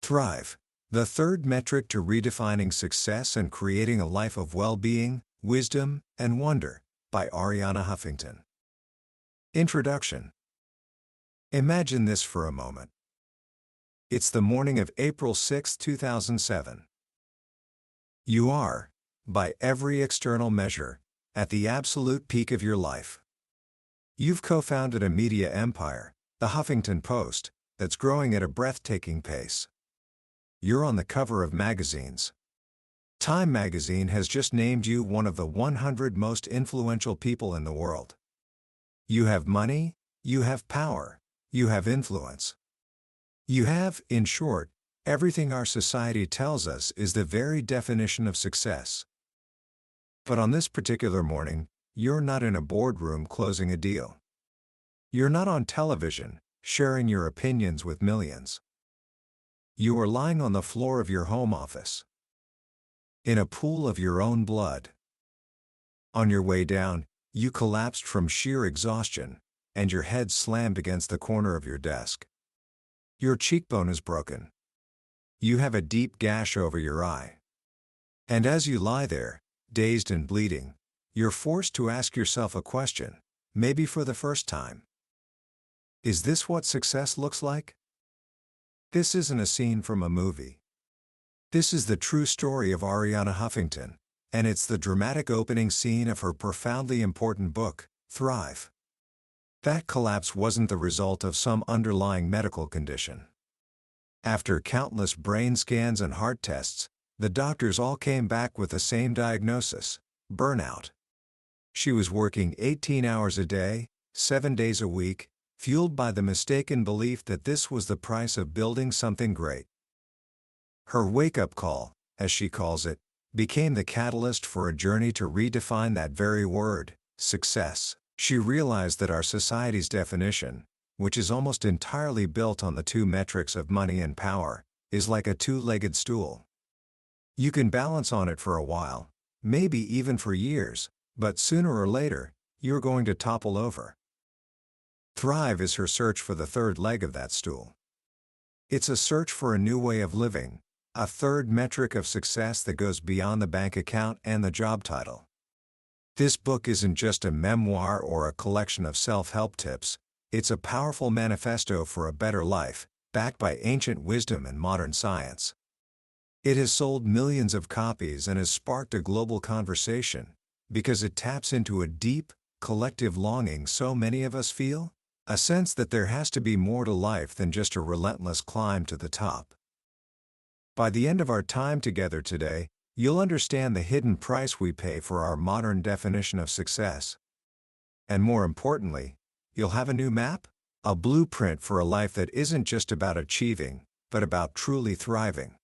Thrive, the third metric to redefining success and creating a life of well-being, wisdom, and wonder, by Arianna Huffington. Introduction. Imagine this for a moment. It's the morning of April 6, 2007. You are, by every external measure, at the absolute peak of your life. You've co-founded a media empire, the Huffington Post, that's growing at a breathtaking pace. You're on the cover of magazines. Time magazine has just named you one of the 100 most influential people in the world. You have money, you have power, you have influence. You have, in short, everything our society tells us is the very definition of success. But on this particular morning, you're not in a boardroom closing a deal. You're not on television, sharing your opinions with millions. You are lying on the floor of your home office, in a pool of your own blood. On your way down, you collapsed from sheer exhaustion, and your head slammed against the corner of your desk. Your cheekbone is broken. You have a deep gash over your eye. And as you lie there, dazed and bleeding, you're forced to ask yourself a question, maybe for the first time. Is this what success looks like? This isn't a scene from a movie. This is the true story of Arianna Huffington, and it's the dramatic opening scene of her profoundly important book, Thrive. That collapse wasn't the result of some underlying medical condition. After countless brain scans and heart tests, the doctors all came back with the same diagnosis: burnout. She was working 18 hours a day, 7 days a week, fueled by the mistaken belief that this was the price of building something great. Her wake-up call, as she calls it, became the catalyst for a journey to redefine that very word, success. She realized that our society's definition, which is almost entirely built on the two metrics of money and power, is like a two-legged stool. You can balance on it for a while, maybe even for years, but sooner or later, you're going to topple over. Thrive is her search for the third leg of that stool. It's a search for a new way of living, a third metric of success that goes beyond the bank account and the job title. This book isn't just a memoir or a collection of self-help tips, it's a powerful manifesto for a better life, backed by ancient wisdom and modern science. It has sold millions of copies and has sparked a global conversation, because it taps into a deep, collective longing so many of us feel, a sense that there has to be more to life than just a relentless climb to the top. By the end of our time together today, you'll understand the hidden price we pay for our modern definition of success. And more importantly, you'll have a new map, a blueprint for a life that isn't just about achieving, but about truly thriving.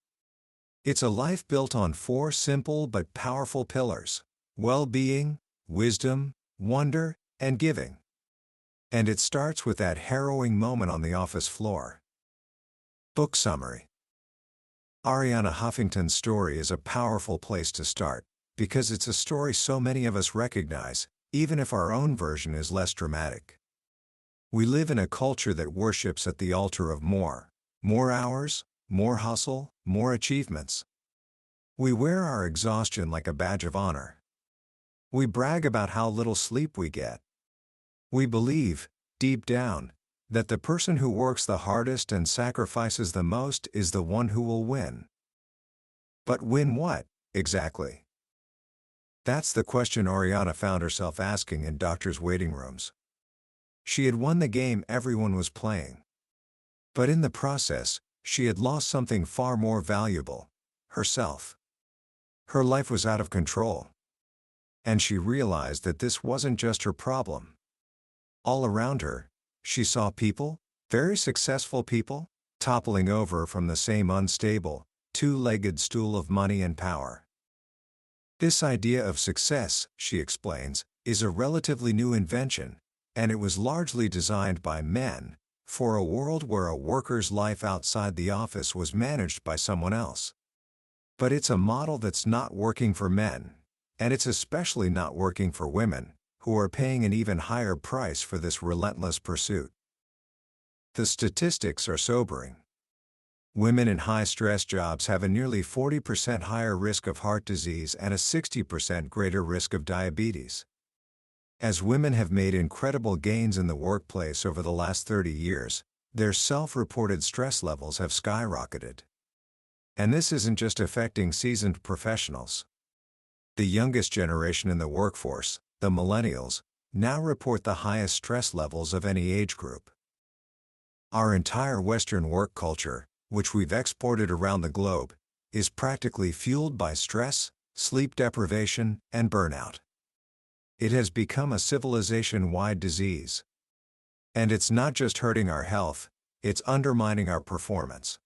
It's a life built on 4 simple but powerful pillars: well-being, wisdom, wonder, and giving. And it starts with that harrowing moment on the office floor. Book summary. Arianna Huffington's story is a powerful place to start, because it's a story so many of us recognize, even if our own version is less dramatic. We live in a culture that worships at the altar of more hours, more hustle, more achievements. We wear our exhaustion like a badge of honor. We brag about how little sleep we get. We believe, deep down, that the person who works the hardest and sacrifices the most is the one who will win. But win what, exactly? That's the question Arianna found herself asking in doctors' waiting rooms. She had won the game everyone was playing. But in the process, she had lost something far more valuable: herself. Her life was out of control. And she realized that this wasn't just her problem. All around her, she saw people, very successful people, toppling over from the same unstable, two-legged stool of money and power. This idea of success, she explains, is a relatively new invention, and it was largely designed by men, for a world where a worker's life outside the office was managed by someone else. But it's a model that's not working for men, and it's especially not working for women, who are paying an even higher price for this relentless pursuit. The statistics are sobering. Women in high-stress jobs have a nearly 40% higher risk of heart disease and a 60% greater risk of diabetes. As women have made incredible gains in the workplace over the last 30 years, their self-reported stress levels have skyrocketed. And this isn't just affecting seasoned professionals. The youngest generation in the workforce, the millennials, now report the highest stress levels of any age group. Our entire Western work culture, which we've exported around the globe, is practically fueled by stress, sleep deprivation, and burnout. It has become a civilization-wide disease. And it's not just hurting our health, it's undermining our performance.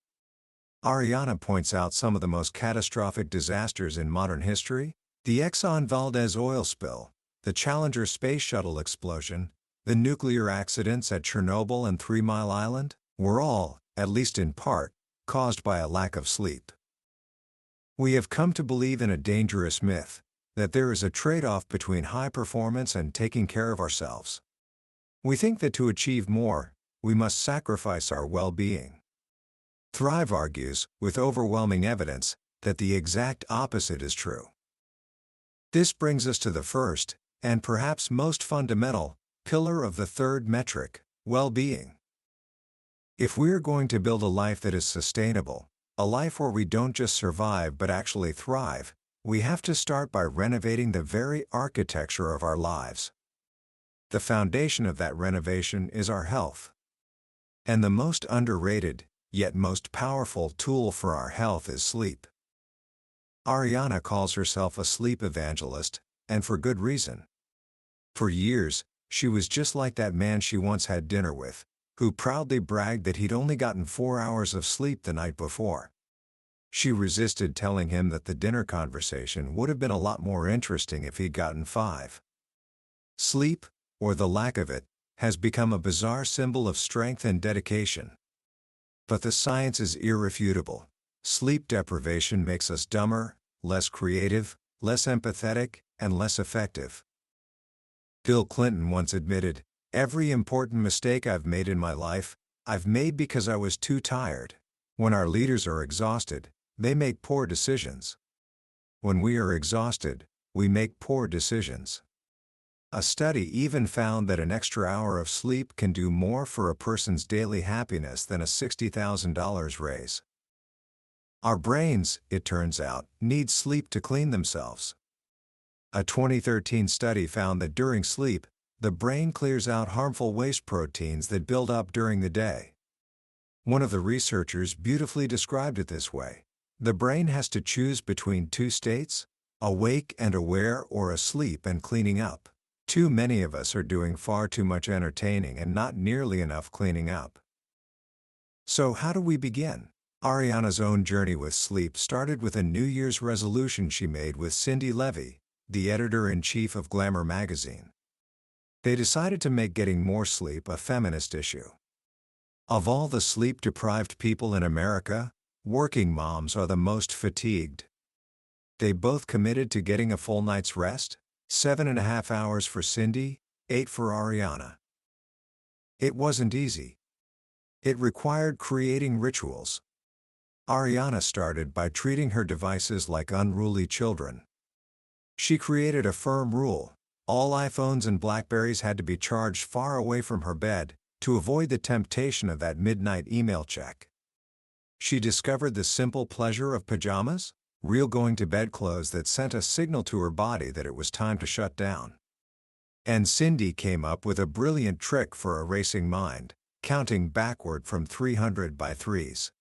Arianna points out some of the most catastrophic disasters in modern history: the Exxon Valdez oil spill, the Challenger space shuttle explosion, the nuclear accidents at Chernobyl and 3 Mile Island, were all, at least in part, caused by a lack of sleep. We have come to believe in a dangerous myth, that there is a trade-off between high performance and taking care of ourselves. We think that to achieve more, we must sacrifice our well-being. Thrive argues, with overwhelming evidence, that the exact opposite is true. This brings us to the first, and perhaps most fundamental, pillar of the third metric: well-being. If we're going to build a life that is sustainable, a life where we don't just survive but actually thrive, we have to start by renovating the very architecture of our lives. The foundation of that renovation is our health. And the most underrated, yet most powerful tool for our health is sleep. Arianna calls herself a sleep evangelist, and for good reason. For years, she was just like that man she once had dinner with, who proudly bragged that he'd only gotten 4 hours of sleep the night before. She resisted telling him that the dinner conversation would have been a lot more interesting if he'd gotten 5. Sleep, or the lack of it, has become a bizarre symbol of strength and dedication. But the science is irrefutable. Sleep deprivation makes us dumber, less creative, less empathetic, and less effective. Bill Clinton once admitted, "Every important mistake I've made in my life, I've made because I was too tired." When our leaders are exhausted, they make poor decisions. When we are exhausted, we make poor decisions. A study even found that an extra hour of sleep can do more for a person's daily happiness than a $60,000 raise. Our brains, it turns out, need sleep to clean themselves. A 2013 study found that during sleep, the brain clears out harmful waste proteins that build up during the day. One of the researchers beautifully described it this way: the brain has to choose between two states, awake and aware or asleep and cleaning up. Too many of us are doing far too much entertaining and not nearly enough cleaning up. So how do we begin? Arianna's own journey with sleep started with a New Year's resolution she made with Cindy Levy, the editor-in-chief of Glamour magazine. They decided to make getting more sleep a feminist issue. Of all the sleep-deprived people in America, working moms are the most fatigued. They both committed to getting a full night's rest, 7.5 hours for Cindy, 8 for Arianna. It wasn't easy. It required creating rituals. Arianna started by treating her devices like unruly children. She created a firm rule: all iPhones and Blackberries had to be charged far away from her bed, to avoid the temptation of that midnight email check. She discovered the simple pleasure of pajamas, real going-to-bed clothes that sent a signal to her body that it was time to shut down. And Cindy came up with a brilliant trick for a racing mind: counting backward from 300 by threes.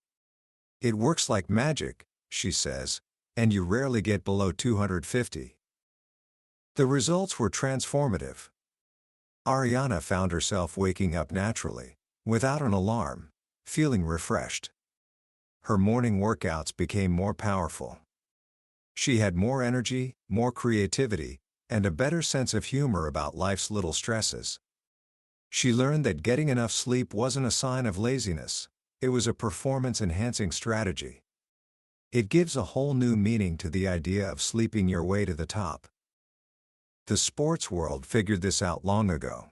It works like magic, she says, and you rarely get below 250. The results were transformative. Arianna found herself waking up naturally, without an alarm, feeling refreshed. Her morning workouts became more powerful. She had more energy, more creativity, and a better sense of humor about life's little stresses. She learned that getting enough sleep wasn't a sign of laziness, it was a performance-enhancing strategy. It gives a whole new meaning to the idea of sleeping your way to the top. The sports world figured this out long ago.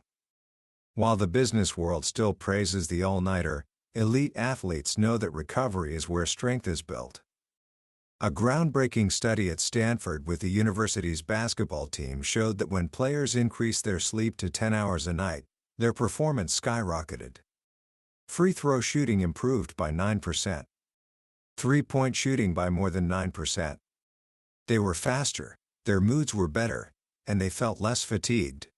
While the business world still praises the all-nighter, elite athletes know that recovery is where strength is built. A groundbreaking study at Stanford with the university's basketball team showed that when players increased their sleep to 10 hours a night, their performance skyrocketed. Free throw shooting improved by 9%. Three-point shooting by more than 9%. They were faster, their moods were better, and they felt less fatigued.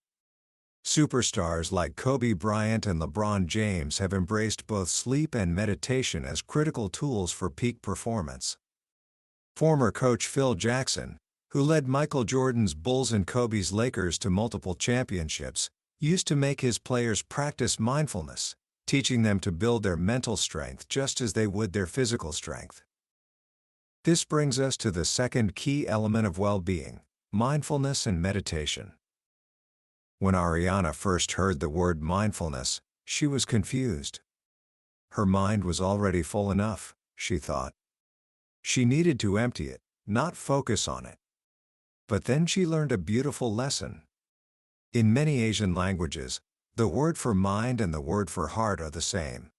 Superstars like Kobe Bryant and LeBron James have embraced both sleep and meditation as critical tools for peak performance. Former coach Phil Jackson, who led Michael Jordan's Bulls and Kobe's Lakers to multiple championships, used to make his players practice mindfulness, teaching them to build their mental strength just as they would their physical strength. This brings us to the second key element of well-being: mindfulness and meditation. When Arianna first heard the word mindfulness, she was confused. Her mind was already full enough, she thought. She needed to empty it, not focus on it. But then she learned a beautiful lesson. In many Asian languages, the word for mind and the word for heart are the same.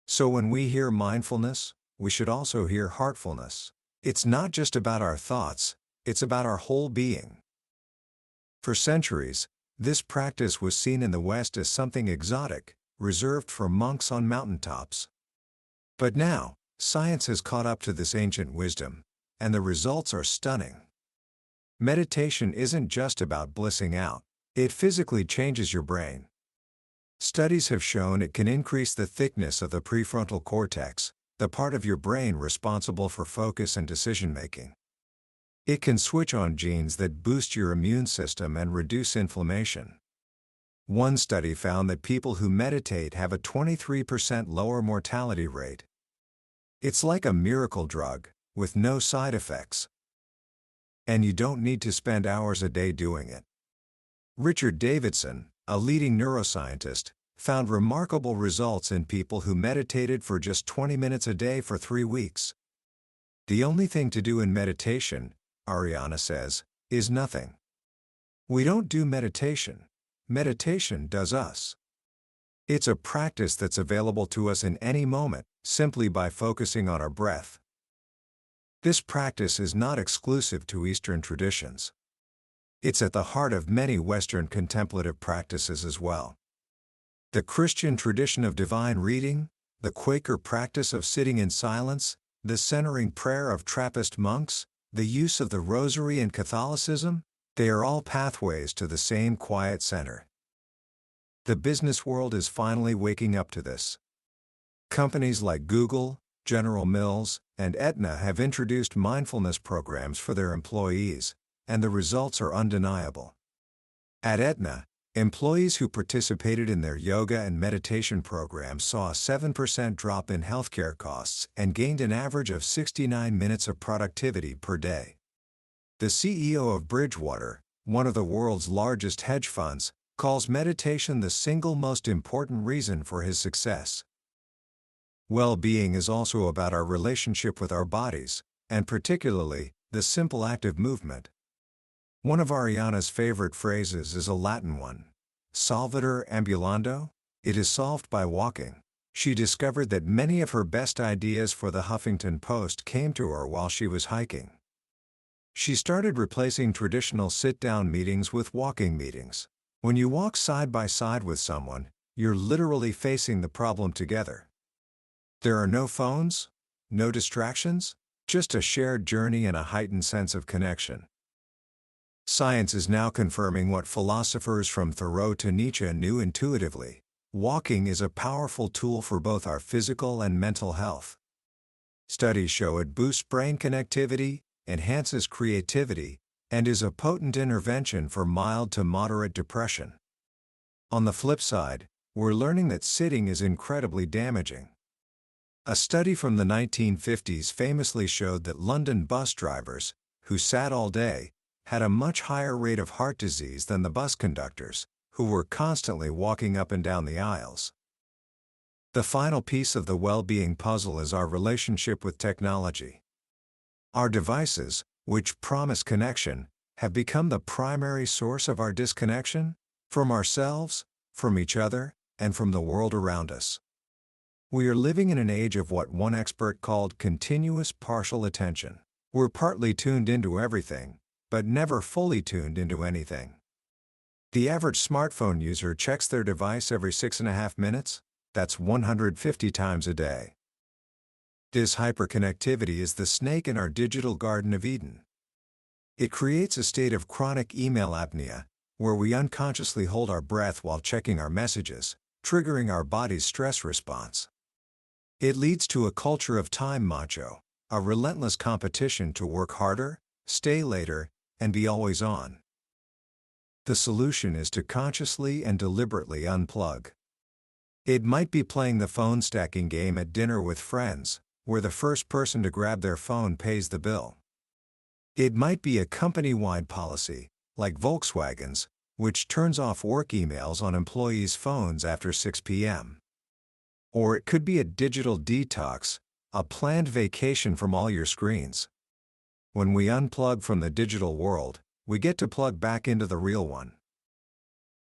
So when we hear mindfulness, we should also hear heartfulness. It's not just about our thoughts, it's about our whole being. For centuries, this practice was seen in the West as something exotic, reserved for monks on mountaintops. But now, science has caught up to this ancient wisdom, and the results are stunning. Meditation isn't just about blissing out, it physically changes your brain. Studies have shown it can increase the thickness of the prefrontal cortex, the part of your brain responsible for focus and decision-making. It can switch on genes that boost your immune system and reduce inflammation. One study found that people who meditate have a 23% lower mortality rate. It's like a miracle drug, with no side effects. And you don't need to spend hours a day doing it. Richard Davidson, a leading neuroscientist, found remarkable results in people who meditated for just 20 minutes a day for 3 weeks. The only thing to do in meditation, Arianna says, is nothing. We don't do meditation. Meditation does us. It's a practice that's available to us in any moment, simply by focusing on our breath. This practice is not exclusive to Eastern traditions. It's at the heart of many Western contemplative practices as well. The Christian tradition of divine reading, the Quaker practice of sitting in silence, the centering prayer of Trappist monks, the use of the Rosary in Catholicism, they are all pathways to the same quiet center. The business world is finally waking up to this. Companies like Google, General Mills, and Aetna have introduced mindfulness programs for their employees, and the results are undeniable. At Aetna, employees who participated in their yoga and meditation programs saw a 7% drop in healthcare costs and gained an average of 69 minutes of productivity per day. The CEO of Bridgewater, one of the world's largest hedge funds, calls meditation the single most important reason for his success. Well-being is also about our relationship with our bodies, and particularly, the simple act of movement. One of Arianna's favorite phrases is a Latin one: solvitur ambulando. It is solved by walking. She discovered that many of her best ideas for the Huffington Post came to her while she was hiking. She started replacing traditional sit-down meetings with walking meetings. When you walk side by side with someone, you're literally facing the problem together. There are no phones, no distractions, just a shared journey and a heightened sense of connection. Science is now confirming what philosophers from Thoreau to Nietzsche knew intuitively: walking is a powerful tool for both our physical and mental health. Studies show it boosts brain connectivity, enhances creativity, and is a potent intervention for mild to moderate depression. On the flip side, we're learning that sitting is incredibly damaging. A study from the 1950s famously showed that London bus drivers, who sat all day, had a much higher rate of heart disease than the bus conductors, who were constantly walking up and down the aisles. The final piece of the well-being puzzle is our relationship with technology. Our devices, which promise connection, have become the primary source of our disconnection, from ourselves, from each other, and from the world around us. We are living in an age of what one expert called continuous partial attention. We're partly tuned into everything, but never fully tuned into anything. The average smartphone user checks their device every 6.5 minutes. That's 150 times a day. This hyperconnectivity is the snake in our digital Garden of Eden. It creates a state of chronic email apnea, where we unconsciously hold our breath while checking our messages, triggering our body's stress response. It leads to a culture of time macho, a relentless competition to work harder, stay later, and be always on. The solution is to consciously and deliberately unplug. It might be playing the phone stacking game at dinner with friends, where the first person to grab their phone pays the bill. It might be a company-wide policy, like Volkswagen's, which turns off work emails on employees' phones after 6 p.m. Or it could be a digital detox, a planned vacation from all your screens. When we unplug from the digital world, we get to plug back into the real one.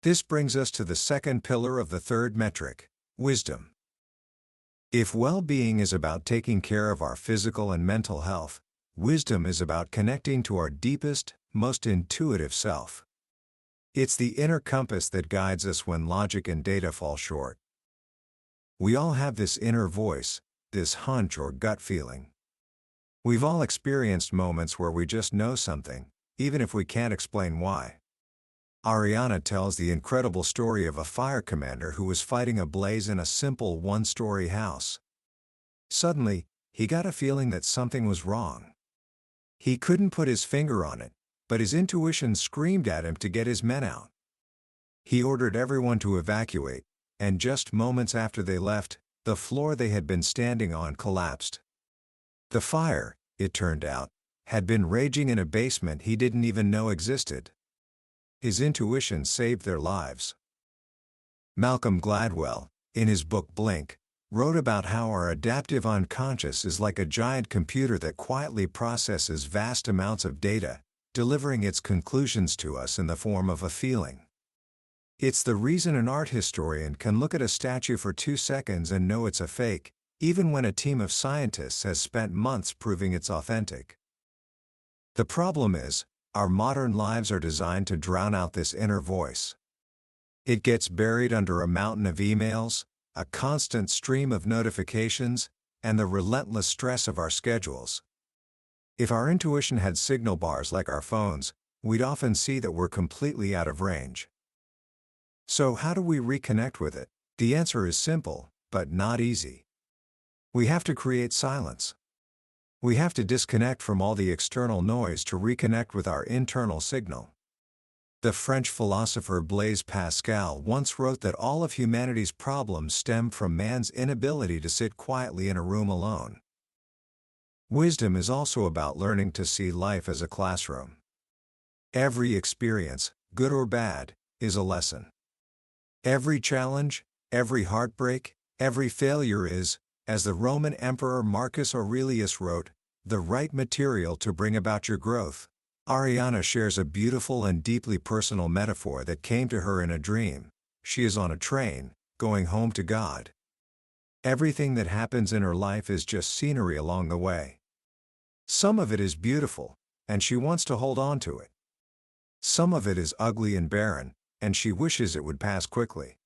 This brings us to the second pillar of the third metric, wisdom. If well-being is about taking care of our physical and mental health, wisdom is about connecting to our deepest, most intuitive self. It's the inner compass that guides us when logic and data fall short. We all have this inner voice, this hunch or gut feeling. We've all experienced moments where we just know something, even if we can't explain why. Arianna tells the incredible story of a fire commander who was fighting a blaze in a simple one-story house. Suddenly, he got a feeling that something was wrong. He couldn't put his finger on it, but his intuition screamed at him to get his men out. He ordered everyone to evacuate, and just moments after they left, the floor they had been standing on collapsed. The fire, it turned out, had been raging in a basement he didn't even know existed. His intuition saved their lives. Malcolm Gladwell, in his book Blink, wrote about how our adaptive unconscious is like a giant computer that quietly processes vast amounts of data, delivering its conclusions to us in the form of a feeling. It's the reason an art historian can look at a statue for 2 seconds and know it's a fake, even when a team of scientists has spent months proving it's authentic. The problem is, our modern lives are designed to drown out this inner voice. It gets buried under a mountain of emails, a constant stream of notifications, and the relentless stress of our schedules. If our intuition had signal bars like our phones, we'd often see that we're completely out of range. So how do we reconnect with it? The answer is simple, but not easy. We have to create silence. We have to disconnect from all the external noise to reconnect with our internal signal. The French philosopher Blaise Pascal once wrote that all of humanity's problems stem from man's inability to sit quietly in a room alone. Wisdom is also about learning to see life as a classroom. Every experience, good or bad, is a lesson. Every challenge, every heartbreak, every failure is, as the Roman Emperor Marcus Aurelius wrote, the right material to bring about your growth. Arianna shares a beautiful and deeply personal metaphor that came to her in a dream. She is on a train, going home to God. Everything that happens in her life is just scenery along the way. Some of it is beautiful, and she wants to hold on to it. Some of it is ugly and barren, and she wishes it would pass quickly.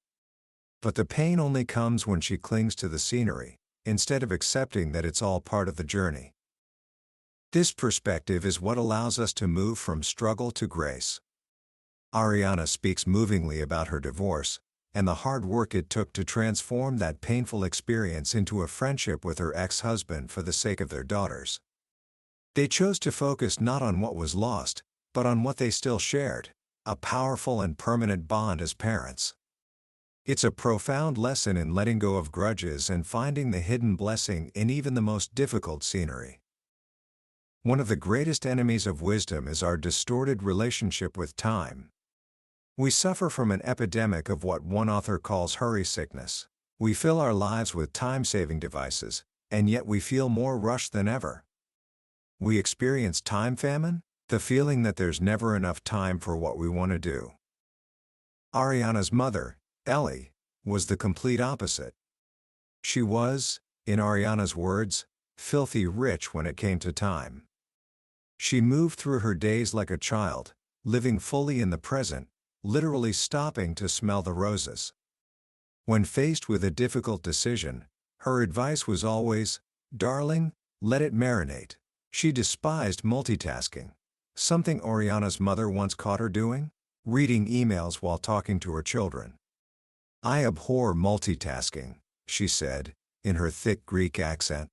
But the pain only comes when she clings to the scenery, instead of accepting that it's all part of the journey. This perspective is what allows us to move from struggle to grace. Arianna speaks movingly about her divorce, and the hard work it took to transform that painful experience into a friendship with her ex-husband for the sake of their daughters. They chose to focus not on what was lost, but on what they still shared, a powerful and permanent bond as parents. It's a profound lesson in letting go of grudges and finding the hidden blessing in even the most difficult scenery. One of the greatest enemies of wisdom is our distorted relationship with time. We suffer from an epidemic of what one author calls hurry sickness. We fill our lives with time-saving devices, and yet we feel more rushed than ever. We experience time famine, the feeling that there's never enough time for what we want to do. Arianna's mother, Ellie, was the complete opposite. She was, in Arianna's words, filthy rich when it came to time. She moved through her days like a child, living fully in the present, literally stopping to smell the roses. When faced with a difficult decision, her advice was always, "Darling, let it marinate." She despised multitasking, something Arianna's mother once caught her doing, reading emails while talking to her children. "I abhor multitasking," she said, in her thick Greek accent.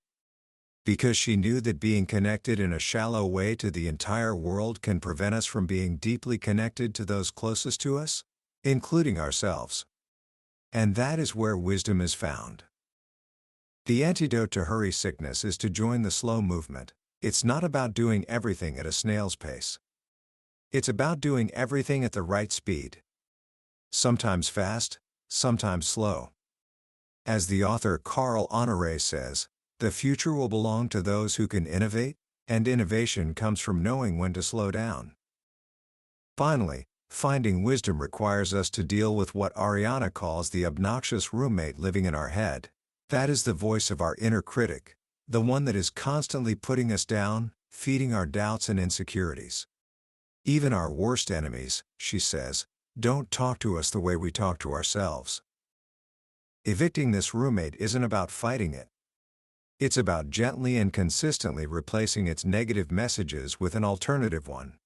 Because she knew that being connected in a shallow way to the entire world can prevent us from being deeply connected to those closest to us, including ourselves. And that is where wisdom is found. The antidote to hurry sickness is to join the slow movement. It's not about doing everything at a snail's pace. It's about doing everything at the right speed. Sometimes fast, sometimes slow. As the author Carl Honoré says, the future will belong to those who can innovate, and innovation comes from knowing when to slow down. Finally, finding wisdom requires us to deal with what Arianna calls the obnoxious roommate living in our head. That is the voice of our inner critic, the one that is constantly putting us down, feeding our doubts and insecurities. Even our worst enemies, she says, don't talk to us the way we talk to ourselves. Evicting this roommate isn't about fighting it. It's about gently and consistently replacing its negative messages with an alternative one.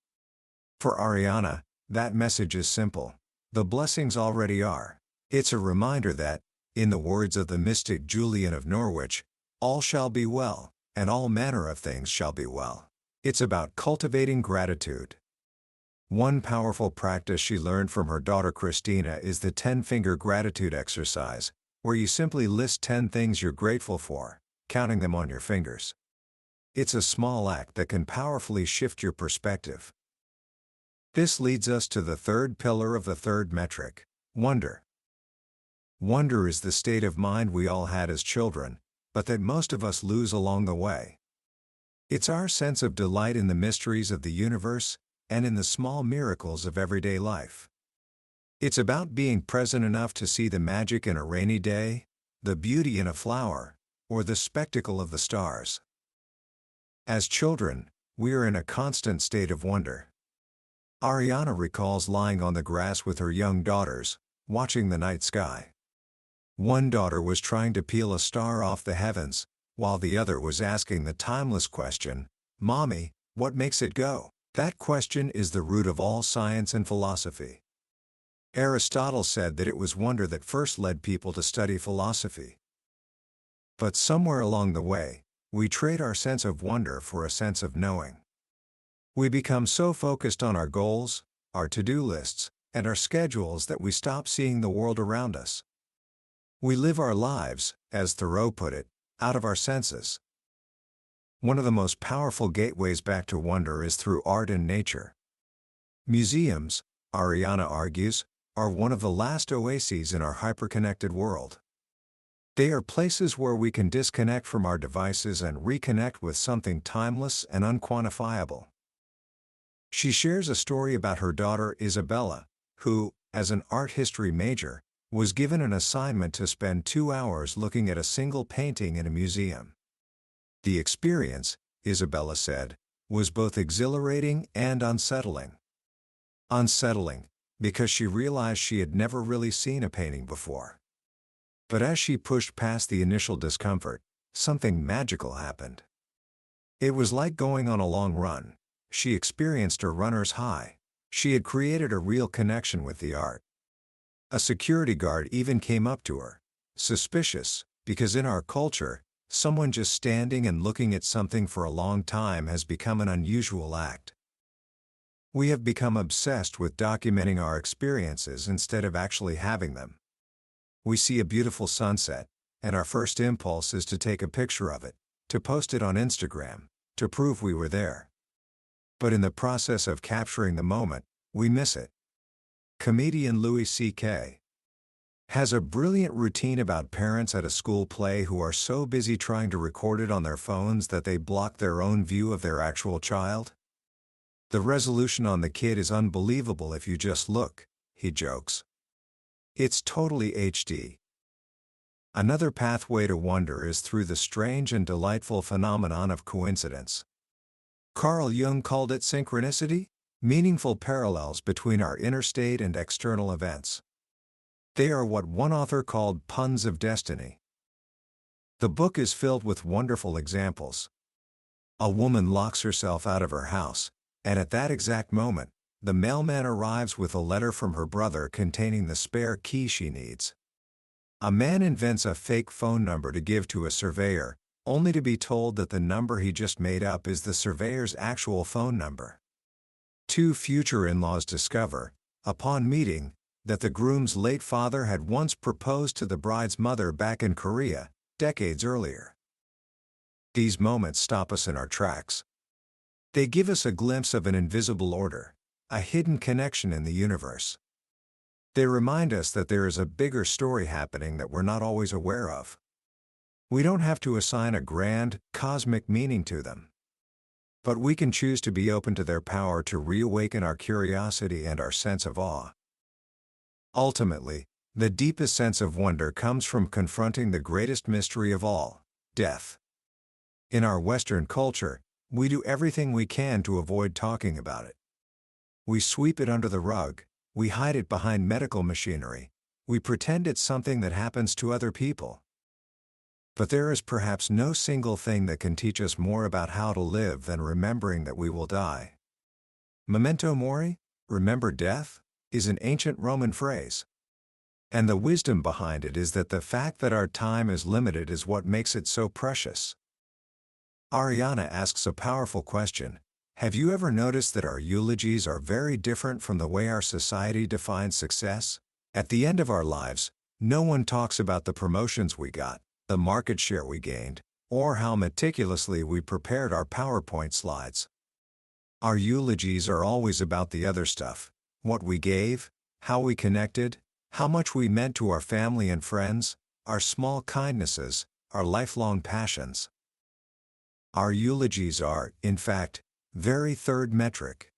For Arianna, that message is simple. The blessings already are. It's a reminder that, in the words of the mystic Julian of Norwich, all shall be well, and all manner of things shall be well. It's about cultivating gratitude. One powerful practice she learned from her daughter Christina is the 10-finger gratitude exercise, where you simply list 10 things you're grateful for, counting them on your fingers. It's a small act that can powerfully shift your perspective. This leads us to the third pillar of the third metric, wonder. Wonder is the state of mind we all had as children, but that most of us lose along the way. It's our sense of delight in the mysteries of the universe, and in the small miracles of everyday life. It's about being present enough to see the magic in a rainy day, the beauty in a flower, or the spectacle of the stars. As children, we are in a constant state of wonder. Arianna recalls lying on the grass with her young daughters, watching the night sky. One daughter was trying to peel a star off the heavens, while the other was asking the timeless question, "Mommy, what makes it go?" That question is the root of all science and philosophy. Aristotle said that it was wonder that first led people to study philosophy. But somewhere along the way, we trade our sense of wonder for a sense of knowing. We become so focused on our goals, our to-do lists, and our schedules that we stop seeing the world around us. We live our lives, as Thoreau put it, out of our senses. One of the most powerful gateways back to wonder is through art and nature. Museums, Arianna argues, are one of the last oases in our hyperconnected world. They are places where we can disconnect from our devices and reconnect with something timeless and unquantifiable. She shares a story about her daughter Isabella, who, as an art history major, was given an assignment to spend 2 hours looking at a single painting in a museum. The experience, Isabella said, was both exhilarating and unsettling. Unsettling, because she realized she had never really seen a painting before. But as she pushed past the initial discomfort, something magical happened. It was like going on a long run. She experienced a runner's high. She had created a real connection with the art. A security guard even came up to her, suspicious, because in our culture, someone just standing and looking at something for a long time has become an unusual act. We have become obsessed with documenting our experiences instead of actually having them. We see a beautiful sunset, and our first impulse is to take a picture of it, to post it on Instagram, to prove we were there. But in the process of capturing the moment, we miss it. Comedian Louis C.K. has a brilliant routine about parents at a school play who are so busy trying to record it on their phones that they block their own view of their actual child. The resolution on the kid is unbelievable if you just look, he jokes. It's totally HD. Another pathway to wonder is through the strange and delightful phenomenon of coincidence. Carl Jung called it synchronicity, meaningful parallels between our inner state and external events. They are what one author called puns of destiny. The book is filled with wonderful examples. A woman locks herself out of her house, and at that exact moment, the mailman arrives with a letter from her brother containing the spare key she needs. A man invents a fake phone number to give to a surveyor, only to be told that the number he just made up is the surveyor's actual phone number. Two future in-laws discover, upon meeting, that the groom's late father had once proposed to the bride's mother back in Korea, decades earlier. These moments stop us in our tracks. They give us a glimpse of an invisible order, a hidden connection in the universe. They remind us that there is a bigger story happening that we're not always aware of. We don't have to assign a grand, cosmic meaning to them. But we can choose to be open to their power to reawaken our curiosity and our sense of awe. Ultimately, the deepest sense of wonder comes from confronting the greatest mystery of all, death. In our Western culture, we do everything we can to avoid talking about it. We sweep it under the rug, we hide it behind medical machinery, we pretend it's something that happens to other people. But there is perhaps no single thing that can teach us more about how to live than remembering that we will die. Memento mori, remember death, is an ancient Roman phrase. And the wisdom behind it is that the fact that our time is limited is what makes it so precious. Arianna asks a powerful question. Have you ever noticed that our eulogies are very different from the way our society defines success? At the end of our lives, no one talks about the promotions we got, the market share we gained, or how meticulously we prepared our PowerPoint slides. Our eulogies are always about the other stuff, what we gave, how we connected, how much we meant to our family and friends, our small kindnesses, our lifelong passions. Our eulogies are, in fact, very third metric.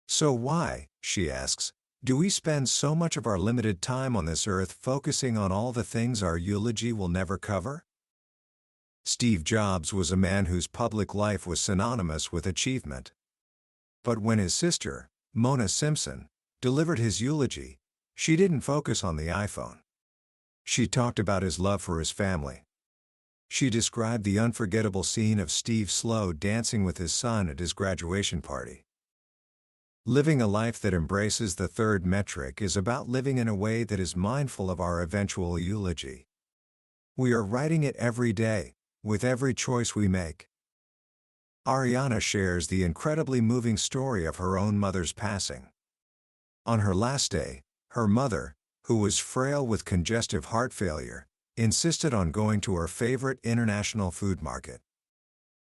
So why, she asks, do we spend so much of our limited time on this earth focusing on all the things our eulogy will never cover? Steve Jobs was a man whose public life was synonymous with achievement. But when his sister, Mona Simpson, delivered his eulogy, she didn't focus on the iPhone. She talked about his love for his family. She described the unforgettable scene of Steve slow dancing with his son at his graduation party. Living a life that embraces the third metric is about living in a way that is mindful of our eventual eulogy. We are writing it every day, with every choice we make. Arianna shares the incredibly moving story of her own mother's passing. On her last day, her mother, who was frail with congestive heart failure, insisted on going to her favorite international food market.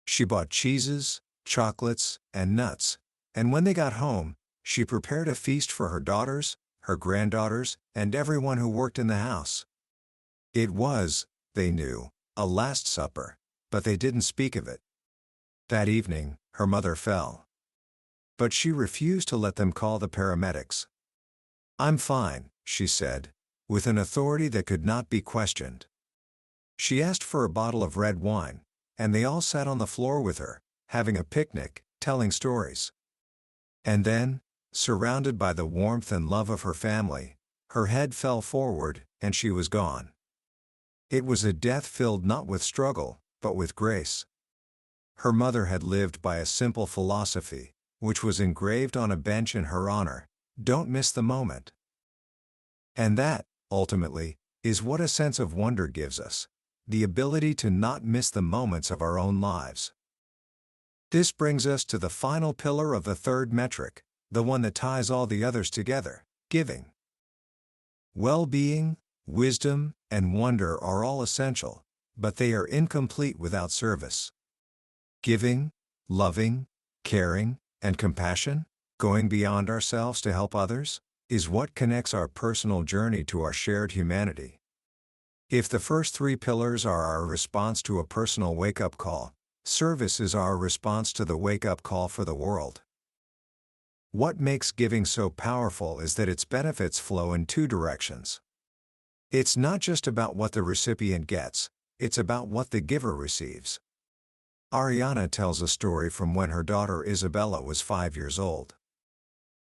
She bought cheeses, chocolates, and nuts, and when they got home, she prepared a feast for her daughters, her granddaughters, and everyone who worked in the house. It was, they knew, a last supper, but they didn't speak of it. That evening, her mother fell. But she refused to let them call the paramedics. "I'm fine," she said, with an authority that could not be questioned. She asked for a bottle of red wine, and they all sat on the floor with her, having a picnic, telling stories. And then, surrounded by the warmth and love of her family, her head fell forward, and she was gone. It was a death filled not with struggle, but with grace. Her mother had lived by a simple philosophy, which was engraved on a bench in her honor: don't miss the moment. And that, ultimately, is what a sense of wonder gives us, the ability to not miss the moments of our own lives. This brings us to the final pillar of the third metric, the one that ties all the others together: giving. Well-being, wisdom, and wonder are all essential, but they are incomplete without service. Giving, loving, caring, and compassion, going beyond ourselves to help others, is what connects our personal journey to our shared humanity. If the first three pillars are our response to a personal wake-up call, service is our response to the wake-up call for the world. What makes giving so powerful is that its benefits flow in two directions. It's not just about what the recipient gets, it's about what the giver receives. Arianna tells a story from when her daughter Isabella was 5 years old.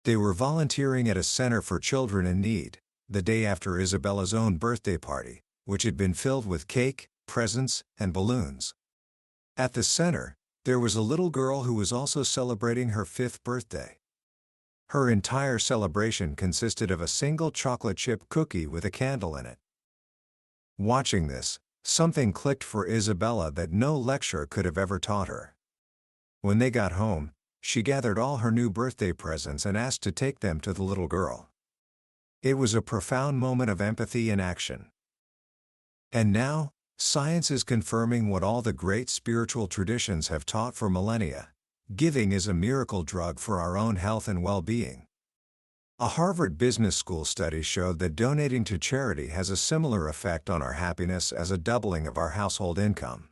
They were volunteering at a center for children in need, the day after Isabella's own birthday party, which had been filled with cake, presents, and balloons. At the center, there was a little girl who was also celebrating her 5th birthday. Her entire celebration consisted of a single chocolate chip cookie with a candle in it. Watching this, something clicked for Isabella that no lecture could have ever taught her. When they got home, she gathered all her new birthday presents and asked to take them to the little girl. It was a profound moment of empathy in action. And now, science is confirming what all the great spiritual traditions have taught for millennia: giving is a miracle drug for our own health and well-being. A Harvard Business School study showed that donating to charity has a similar effect on our happiness as a doubling of our household income.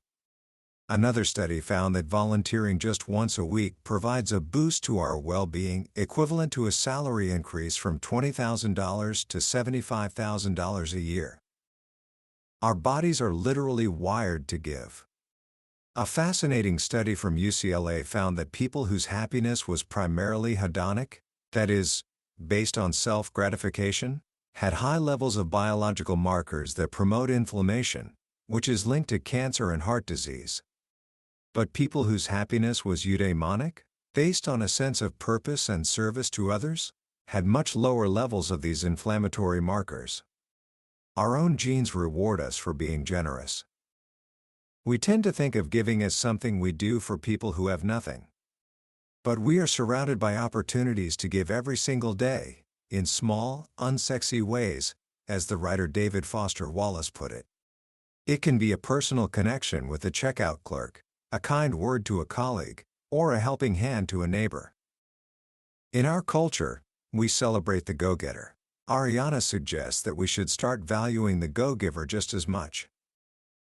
Another study found that volunteering just once a week provides a boost to our well-being equivalent to a salary increase from $20,000 to $75,000 a year. Our bodies are literally wired to give. A fascinating study from UCLA found that people whose happiness was primarily hedonic, that is, based on self-gratification, had high levels of biological markers that promote inflammation, which is linked to cancer and heart disease. But people whose happiness was eudaimonic, based on a sense of purpose and service to others, had much lower levels of these inflammatory markers. Our own genes reward us for being generous. We tend to think of giving as something we do for people who have nothing. But we are surrounded by opportunities to give every single day, in small, unsexy ways, as the writer David Foster Wallace put it. It can be a personal connection with the checkout clerk, a kind word to a colleague, or a helping hand to a neighbor. In our culture, we celebrate the go-getter. Arianna suggests that we should start valuing the go-giver just as much.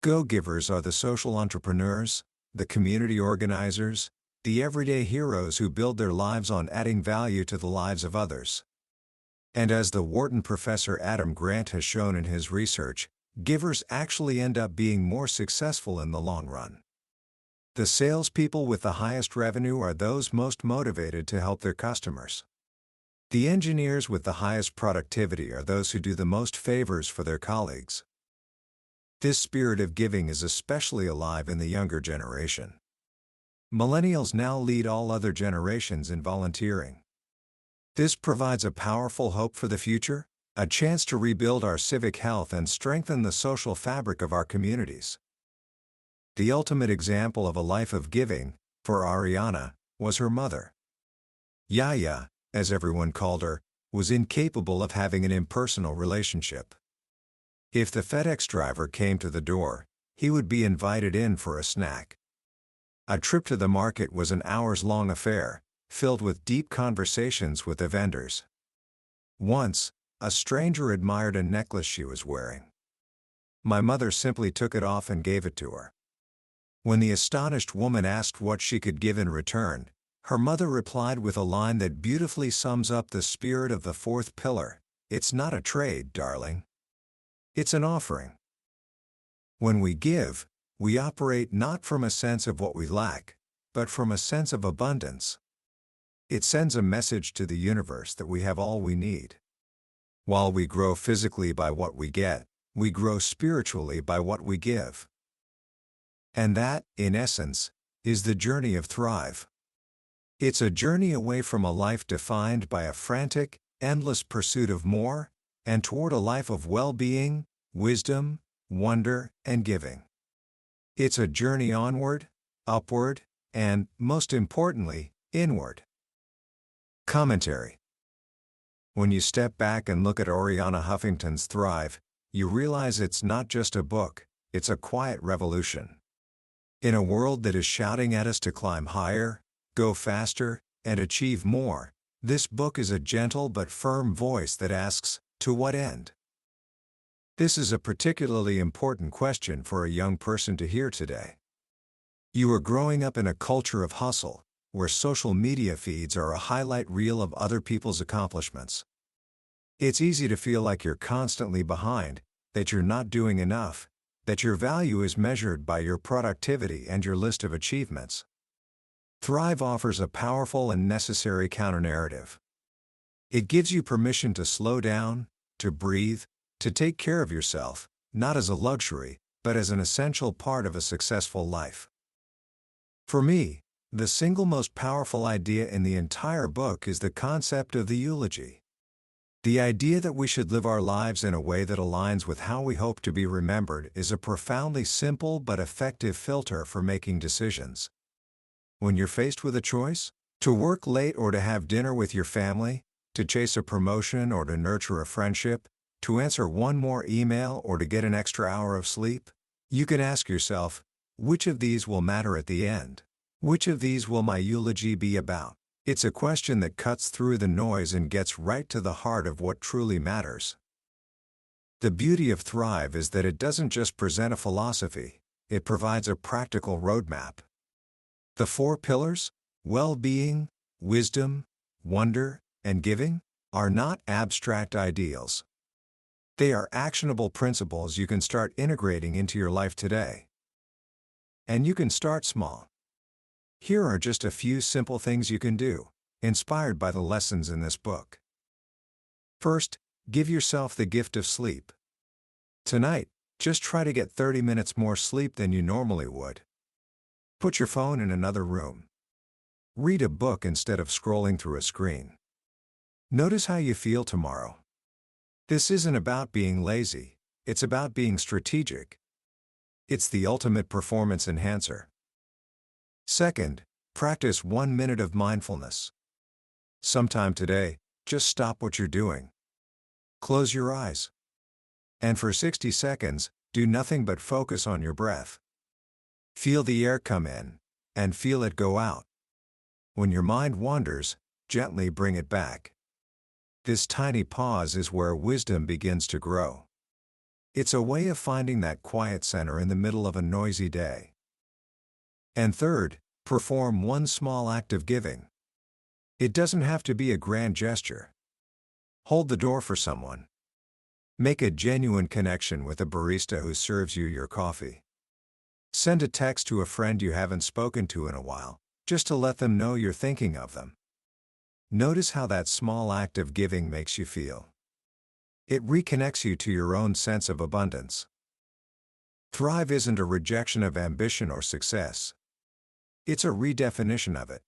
Go-givers are the social entrepreneurs, the community organizers, the everyday heroes who build their lives on adding value to the lives of others. And as the Wharton professor Adam Grant has shown in his research, givers actually end up being more successful in the long run. The salespeople with the highest revenue are those most motivated to help their customers. The engineers with the highest productivity are those who do the most favors for their colleagues. This spirit of giving is especially alive in the younger generation. Millennials now lead all other generations in volunteering. This provides a powerful hope for the future, a chance to rebuild our civic health and strengthen the social fabric of our communities. The ultimate example of a life of giving, for Arianna, was her mother. Yaya, as everyone called her, was incapable of having an impersonal relationship. If the FedEx driver came to the door, he would be invited in for a snack. A trip to the market was an hours-long affair, filled with deep conversations with the vendors. Once, a stranger admired a necklace she was wearing. My mother simply took it off and gave it to her. When the astonished woman asked what she could give in return, her mother replied with a line that beautifully sums up the spirit of the fourth pillar: "It's not a trade, darling. It's an offering." When we give, we operate not from a sense of what we lack, but from a sense of abundance. It sends a message to the universe that we have all we need. While we grow physically by what we get, we grow spiritually by what we give. And that, in essence, is the journey of Thrive. It's a journey away from a life defined by a frantic, endless pursuit of more, and toward a life of well-being, wisdom, wonder, and giving. It's a journey onward, upward, and, most importantly, inward. Commentary. When you step back and look at Arianna Huffington's Thrive, you realize it's not just a book, it's a quiet revolution. In a world that is shouting at us to climb higher, go faster, and achieve more, this book is a gentle but firm voice that asks, to what end? This is a particularly important question for a young person to hear today. You are growing up in a culture of hustle, where social media feeds are a highlight reel of other people's accomplishments. It's easy to feel like you're constantly behind, that you're not doing enough, that your value is measured by your productivity and your list of achievements. Thrive offers a powerful and necessary counternarrative. It gives you permission to slow down, to breathe, to take care of yourself, not as a luxury, but as an essential part of a successful life. For me, the single most powerful idea in the entire book is the concept of the eulogy. The idea that we should live our lives in a way that aligns with how we hope to be remembered is a profoundly simple but effective filter for making decisions. When you're faced with a choice, to work late or to have dinner with your family, to chase a promotion or to nurture a friendship, to answer one more email or to get an extra hour of sleep, you can ask yourself, which of these will matter at the end? Which of these will my eulogy be about? It's a question that cuts through the noise and gets right to the heart of what truly matters. The beauty of Thrive is that it doesn't just present a philosophy, it provides a practical roadmap. The 4 pillars, well-being, wisdom, wonder, and giving, are not abstract ideals. They are actionable principles you can start integrating into your life today. And you can start small. Here are just a few simple things you can do, inspired by the lessons in this book. First, give yourself the gift of sleep. Tonight, just try to get 30 minutes more sleep than you normally would. Put your phone in another room. Read a book instead of scrolling through a screen. Notice how you feel tomorrow. This isn't about being lazy, it's about being strategic. It's the ultimate performance enhancer. Second, practice 1 minute of mindfulness. Sometime today, just stop what you're doing. Close your eyes. And for 60 seconds, do nothing but focus on your breath. Feel the air come in, and feel it go out. When your mind wanders, gently bring it back. This tiny pause is where wisdom begins to grow. It's a way of finding that quiet center in the middle of a noisy day. And third, perform one small act of giving. It doesn't have to be a grand gesture. Hold the door for someone. Make a genuine connection with a barista who serves you your coffee. Send a text to a friend you haven't spoken to in a while, just to let them know you're thinking of them. Notice how that small act of giving makes you feel. It reconnects you to your own sense of abundance. Thrive isn't a rejection of ambition or success. It's a redefinition of it.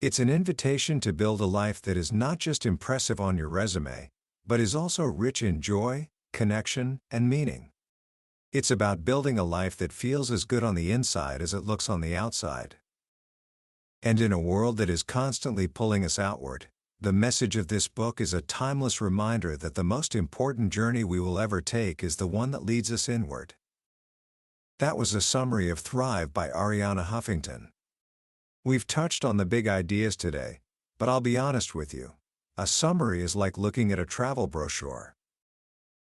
It's an invitation to build a life that is not just impressive on your resume, but is also rich in joy, connection, and meaning. It's about building a life that feels as good on the inside as it looks on the outside. And in a world that is constantly pulling us outward, the message of this book is a timeless reminder that the most important journey we will ever take is the one that leads us inward. That was a summary of Thrive by Arianna Huffington. We've touched on the big ideas today, but I'll be honest with you, a summary is like looking at a travel brochure.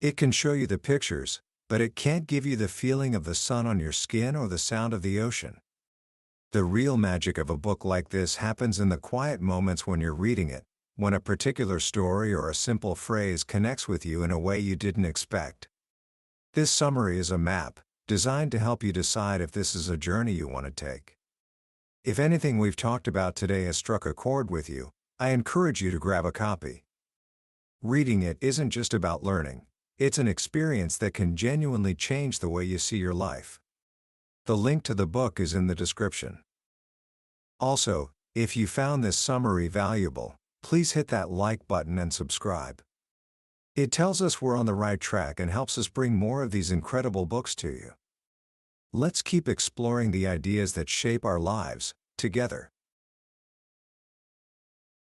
It can show you the pictures, but it can't give you the feeling of the sun on your skin or the sound of the ocean. The real magic of a book like this happens in the quiet moments when you're reading it, when a particular story or a simple phrase connects with you in a way you didn't expect. This summary is a map, designed to help you decide if this is a journey you want to take. If anything we've talked about today has struck a chord with you, I encourage you to grab a copy. Reading it isn't just about learning, it's an experience that can genuinely change the way you see your life. The link to the book is in the description. Also, if you found this summary valuable, please hit that like button and subscribe. It tells us we're on the right track and helps us bring more of these incredible books to you. Let's keep exploring the ideas that shape our lives, together.